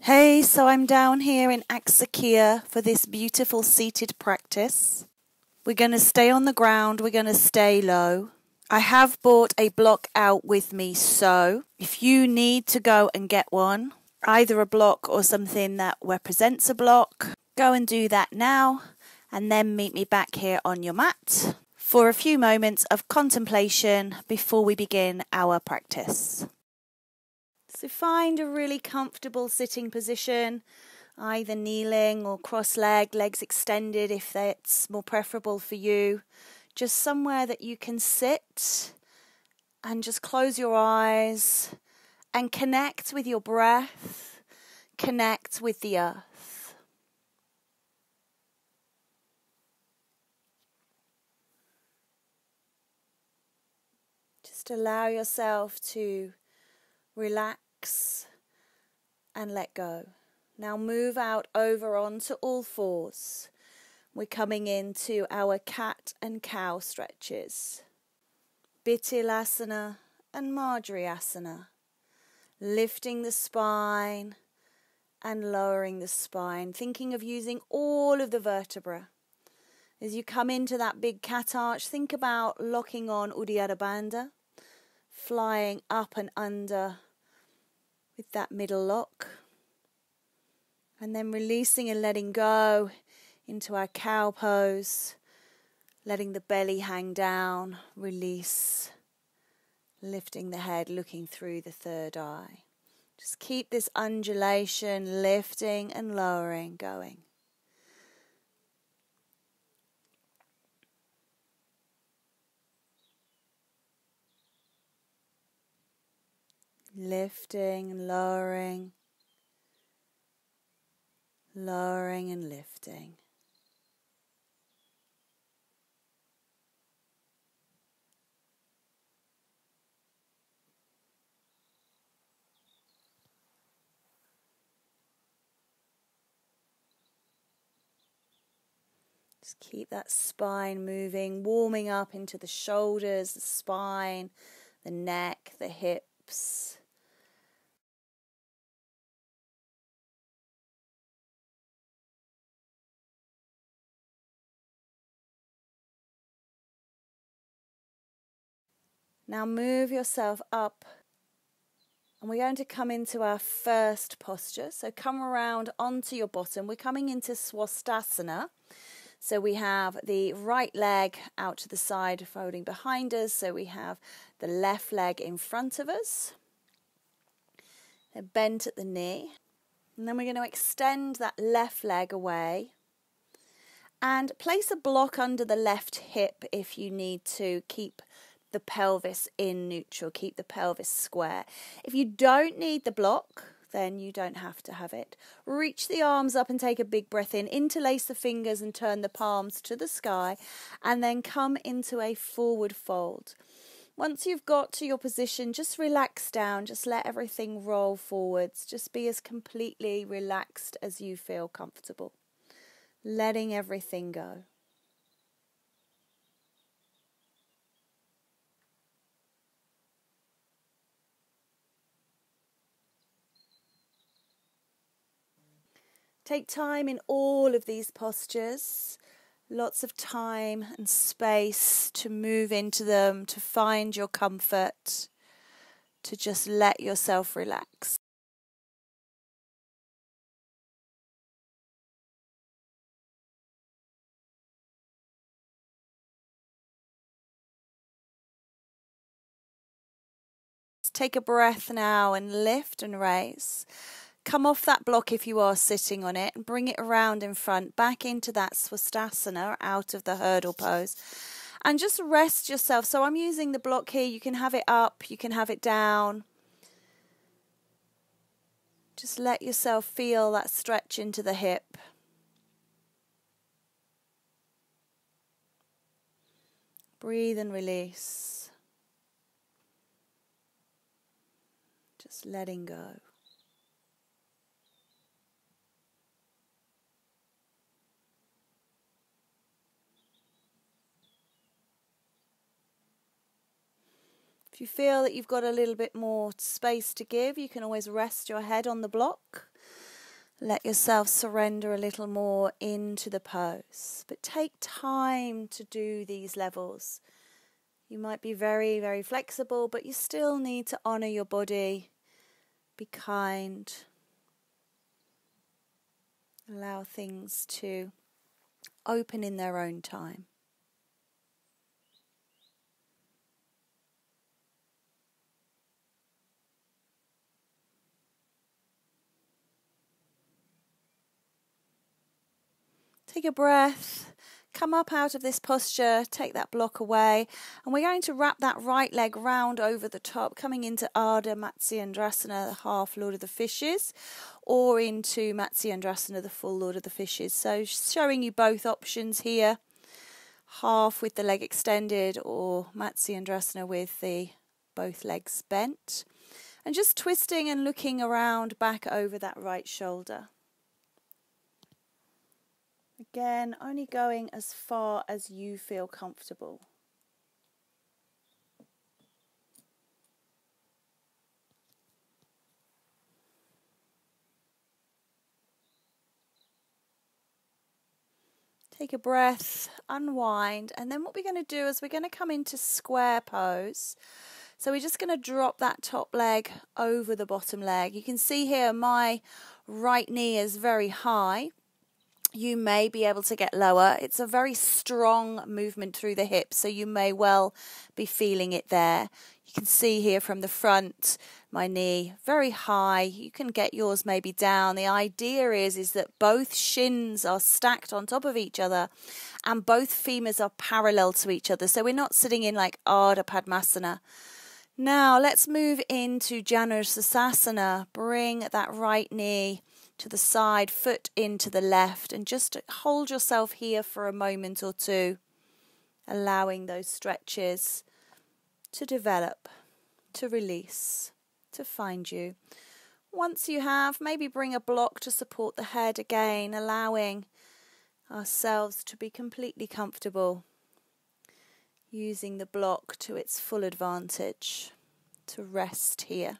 Hey, so I'm down here in Aksakia for this beautiful seated practice. We're going to stay on the ground, we're going to stay low. I have brought a block out with me, so if you need to go and get one, either a block or something that represents a block, go and do that now and then meet me back here on your mat for a few moments of contemplation before we begin our practice. So find a really comfortable sitting position, either kneeling or cross-legged, legs extended if that's more preferable for you. Just somewhere that you can sit and just close your eyes and connect with your breath, connect with the earth. Just allow yourself to relax and let go. Now move out over onto all fours. We're coming into our cat and cow stretches. Asana and asana. Lifting the spine and lowering the spine. Thinking of using all of the vertebrae. As you come into that big cat arch, think about locking on Uddiyana Bandha. Flying up and under with that middle lock, and then releasing and letting go into our cow pose, letting the belly hang down, release, lifting the head, looking through the third eye. Just keep this undulation, lifting and lowering going. Lifting and lowering, lowering and lifting. Just keep that spine moving, warming up into the shoulders, the spine, the neck, the hips. Now move yourself up, and we're going to come into our first posture. So come around onto your bottom. We're coming into Swastasana. So we have the right leg out to the side, folding behind us. So we have the left leg in front of us. They're bent at the knee. And then we're going to extend that left leg away. And place a block under the left hip if you need to keep the pelvis in neutral, keep the pelvis square. If you don't need the block, then you don't have to have it. Reach the arms up and take a big breath in. Interlace the fingers and turn the palms to the sky, and then come into a forward fold. Once you've got to your position, just relax down. Just let everything roll forwards. Just be as completely relaxed as you feel comfortable. Letting everything go. Take time in all of these postures, lots of time and space to move into them, to find your comfort, to just let yourself relax. Take a breath now and lift and raise. Come off that block if you are sitting on it and bring it around in front, back into that Swastasana, out of the hurdle pose. And just rest yourself. So I'm using the block here. You can have it up, you can have it down. Just let yourself feel that stretch into the hip. Breathe and release. Just letting go. If you feel that you've got a little bit more space to give, you can always rest your head on the block Let yourself surrender a little more into the pose, but take time to do these levels. You might be very, very flexible, but you still need to honour your body. Be kind. Allow things to open in their own time. Take a breath, come up out of this posture, take that block away, and we're going to wrap that right leg round over the top, coming into Ardha Matsyendrasana, the half Lord of the Fishes, or into Matsyendrasana, the full Lord of the Fishes. So showing you both options here, half with the leg extended or Matsyendrasana with the both legs bent. And just twisting and looking around back over that right shoulder. Again, only going as far as you feel comfortable. Take a breath, unwind, and then what we're going to do is we're going to come into square pose. So we're just going to drop that top leg over the bottom leg. You can see here my right knee is very high. You may be able to get lower. It's a very strong movement through the hips, so you may well be feeling it there. You can see here from the front, my knee very high. You can get yours maybe down. The idea is that both shins are stacked on top of each other and both femurs are parallel to each other. So we're not sitting in like Ardha Padmasana. Now let's move into Janusasana. Bring that right knee to the side, foot into the left, and just hold yourself here for a moment or two, allowing those stretches to develop, to release, to find you. Once you have, maybe bring a block to support the head again, allowing ourselves to be completely comfortable, using the block to its full advantage, to rest here.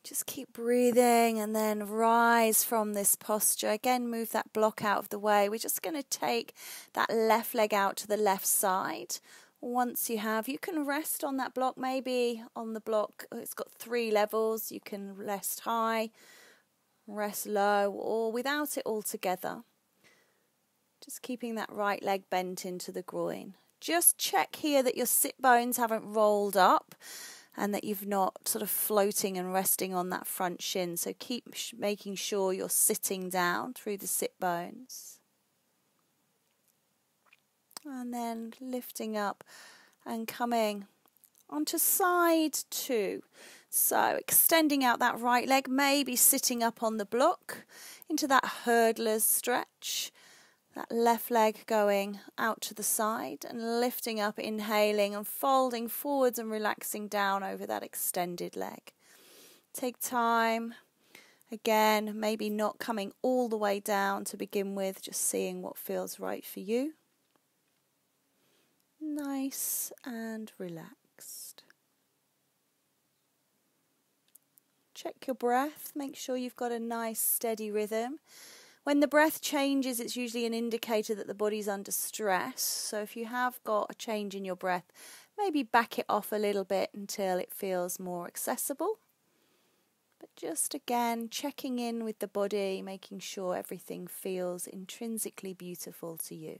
Just keep breathing and then rise from this posture. Again, move that block out of the way. We're just going to take that left leg out to the left side. Once you have, you can rest on that block, maybe on the block. It's got 3 levels. You can rest high, rest low, or without it altogether. Just keeping that right leg bent into the groin. Just check here that your sit bones haven't rolled up, and that you've not sort of floating and resting on that front shin. So keep making sure you're sitting down through the sit bones. And then lifting up and coming onto side 2. So extending out that right leg, maybe sitting up on the block into that hurdler's stretch. That left leg going out to the side and lifting up, inhaling and folding forwards and relaxing down over that extended leg. Take time. Again, maybe not coming all the way down to begin with, just seeing what feels right for you. Nice and relaxed. Check your breath. Make sure you've got a nice steady rhythm. When the breath changes, it's usually an indicator that the body's under stress. So if you have got a change in your breath, maybe back it off a little bit until it feels more accessible. But just again, checking in with the body, making sure everything feels intrinsically beautiful to you.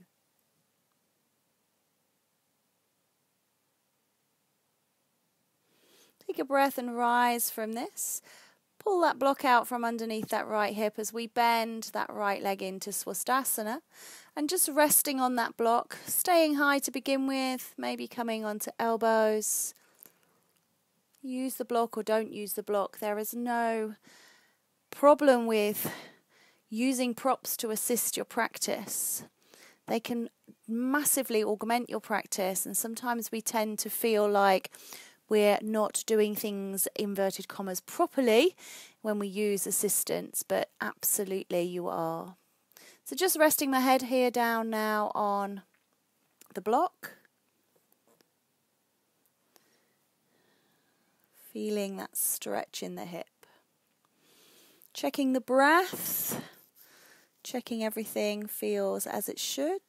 Take a breath and rise from this. Pull that block out from underneath that right hip as we bend that right leg into Swastasana, and just resting on that block, staying high to begin with, maybe coming onto elbows. Use the block or don't use the block. There is no problem with using props to assist your practice. They can massively augment your practice, and sometimes we tend to feel like we're not doing things, inverted commas, properly when we use assistance, but absolutely you are. So just resting my head here down now on the block. Feeling that stretch in the hip. Checking the breath. Checking everything feels as it should.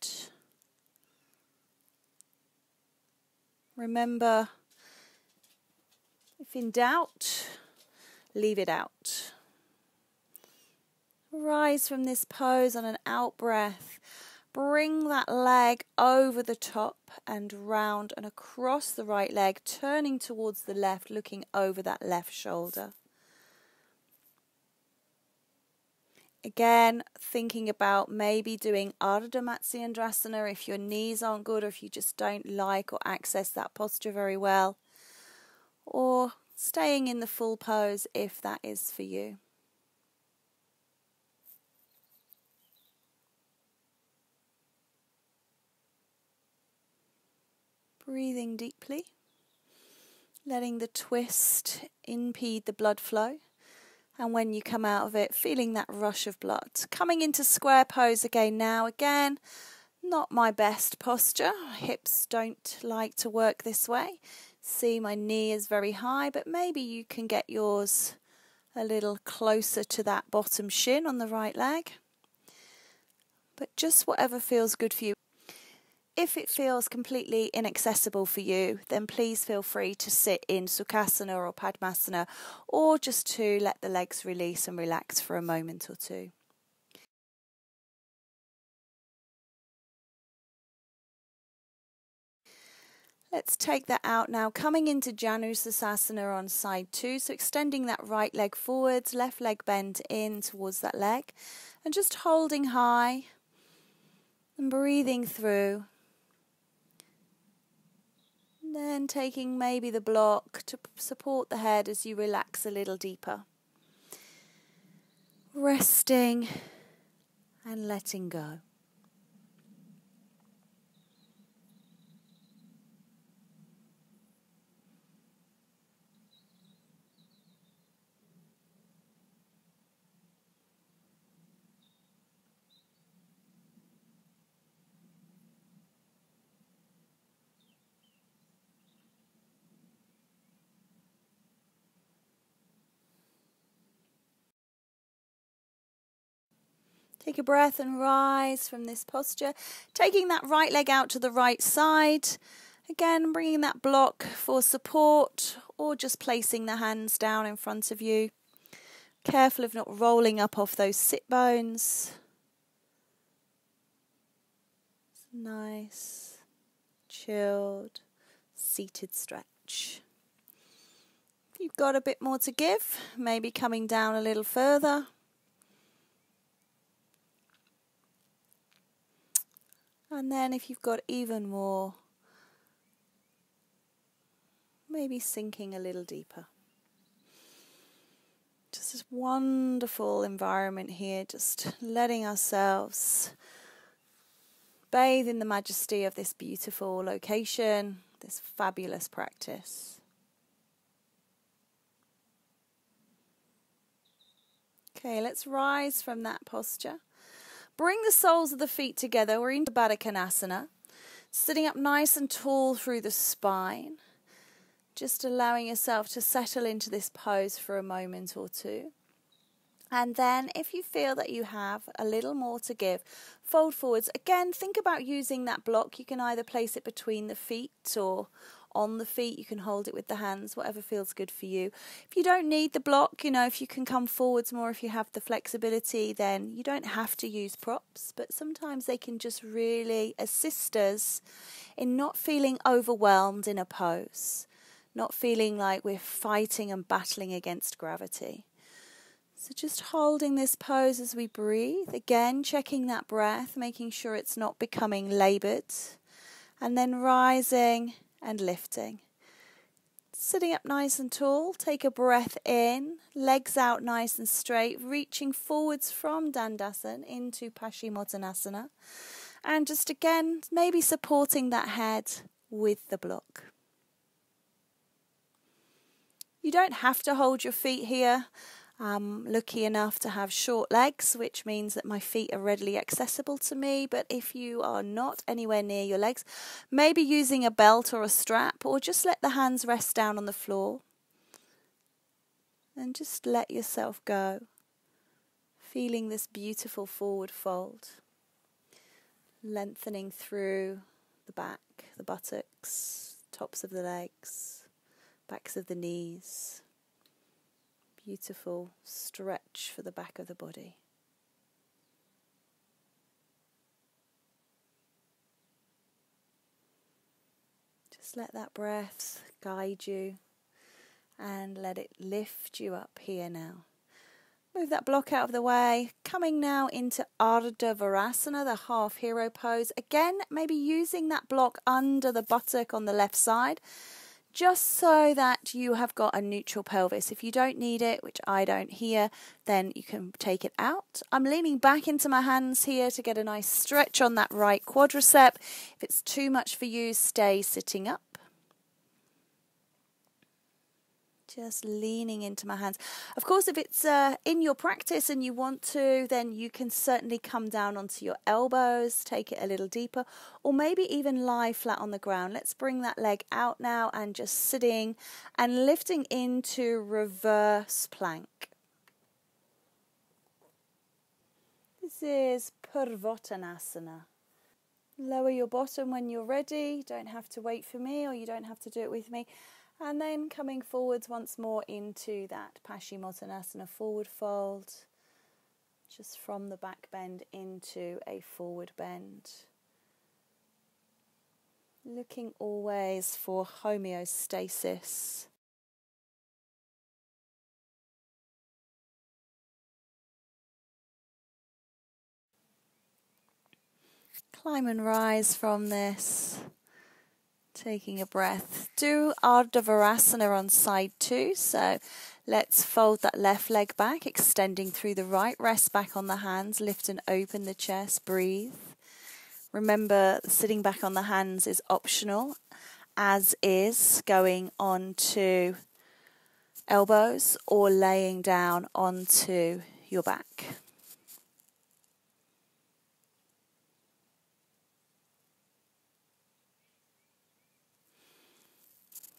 Remember, if in doubt, leave it out. Rise from this pose on an out breath. Bring that leg over the top and round and across the right leg, turning towards the left, looking over that left shoulder. Again, thinking about maybe doing Ardha Matsyendrasana if your knees aren't good or if you just don't like or access that posture very well. Or staying in the full pose if that is for you. Breathing deeply, letting the twist impede the blood flow, and when you come out of it, feeling that rush of blood. Coming into square pose again now. Again, not my best posture. Hips don't like to work this way. See, my knee is very high, but maybe you can get yours a little closer to that bottom shin on the right leg. But just whatever feels good for you. If it feels completely inaccessible for you, then please feel free to sit in Sukhasana or Padmasana, or just to let the legs release and relax for a moment or two. Let's take that out now, coming into Janu Sasana on side 2, so extending that right leg forwards, left leg bent in towards that leg, and just holding high and breathing through. Then taking maybe the block to support the head as you relax a little deeper. Resting and letting go. Take a breath and rise from this posture, taking that right leg out to the right side. Again, bringing that block for support or just placing the hands down in front of you. Careful of not rolling up off those sit bones. Nice, chilled, seated stretch. If you've got a bit more to give, maybe coming down a little further. And then if you've got even more, maybe sinking a little deeper. Just this wonderful environment here, just letting ourselves bathe in the majesty of this beautiful location, this fabulous practice. Okay, let's rise from that posture. Bring the soles of the feet together. We're into Baddha Konasana. Sitting up nice and tall through the spine. Just allowing yourself to settle into this pose for a moment or two. And then if you feel that you have a little more to give, fold forwards. Again, think about using that block. You can either place it between the feet or on the feet. You can hold it with the hands, whatever feels good for you. If you don't need the block, if you can come forwards more, if you have the flexibility, then you don't have to use props. But sometimes they can just really assist us in not feeling overwhelmed in a pose, not feeling like we're fighting and battling against gravity. So just holding this pose as we breathe. Again, checking that breath, making sure it's not becoming laboured. And then rising and lifting. Sitting up nice and tall, take a breath in, legs out nice and straight, reaching forwards from Dandasana into Paschimottanasana. And just again, maybe supporting that head with the block. You don't have to hold your feet here. I'm lucky enough to have short legs, which means that my feet are readily accessible to me. But if you are not anywhere near your legs, maybe using a belt or a strap, or just let the hands rest down on the floor. And just let yourself go, feeling this beautiful forward fold, lengthening through the back, the buttocks, tops of the legs, backs of the knees. Beautiful stretch for the back of the body. Just let that breath guide you and let it lift you up here now. Move that block out of the way. Coming now into Ardha Virasana, the half hero pose. Again, maybe using that block under the buttock on the left side, just so that you have got a neutral pelvis. If you don't need it, which I don't here, then you can take it out. I'm leaning back into my hands here to get a nice stretch on that right quadricep. If it's too much for you, stay sitting up. Just leaning into my hands. Of course, if it's in your practice and you want to, then you can certainly come down onto your elbows, take it a little deeper, or maybe even lie flat on the ground. Let's bring that leg out now and just sitting and lifting into reverse plank. This is Purvottanasana. Lower your bottom when you're ready. You don't have to wait for me, or you don't have to do it with me. And then coming forwards once more into that Paschimottanasana forward fold, just from the back bend into a forward bend. Looking always for homeostasis. Climb and rise from this. Taking a breath. Do Ardha Virasana on side 2. So let's fold that left leg back, extending through the right. Rest back on the hands. Lift and open the chest. Breathe. Remember, sitting back on the hands is optional, as is going onto elbows or laying down onto your back.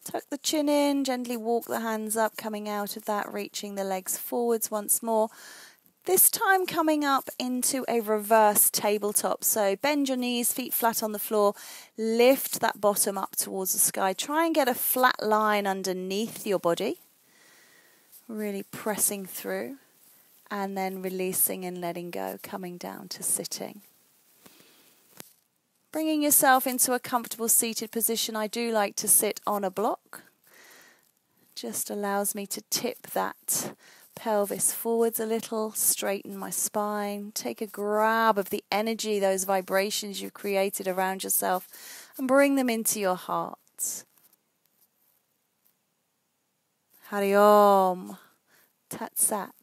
Tuck the chin in, gently walk the hands up, coming out of that, reaching the legs forwards once more. This time coming up into a reverse tabletop. So bend your knees, feet flat on the floor, lift that bottom up towards the sky. Try and get a flat line underneath your body. Really pressing through and then releasing and letting go, coming down to sitting. Bringing yourself into a comfortable seated position. I do like to sit on a block. Just allows me to tip that pelvis forwards a little, straighten my spine, take a grab of the energy, those vibrations you've created around yourself, and bring them into your heart. Hari Om, Tat Sat.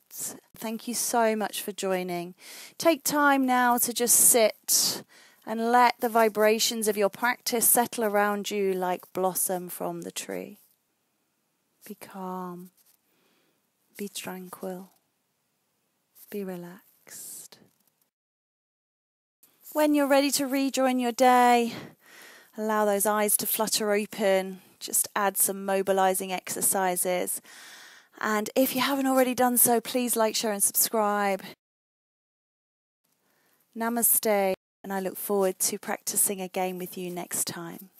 Thank you so much for joining. Take time now to just sit and let the vibrations of your practice settle around you like blossom from the tree. Be calm. Be tranquil. Be relaxed. When you're ready to rejoin your day, allow those eyes to flutter open. Just add some mobilizing exercises. And if you haven't already done so, please like, share and subscribe. Namaste. And I look forward to practicing again with you next time.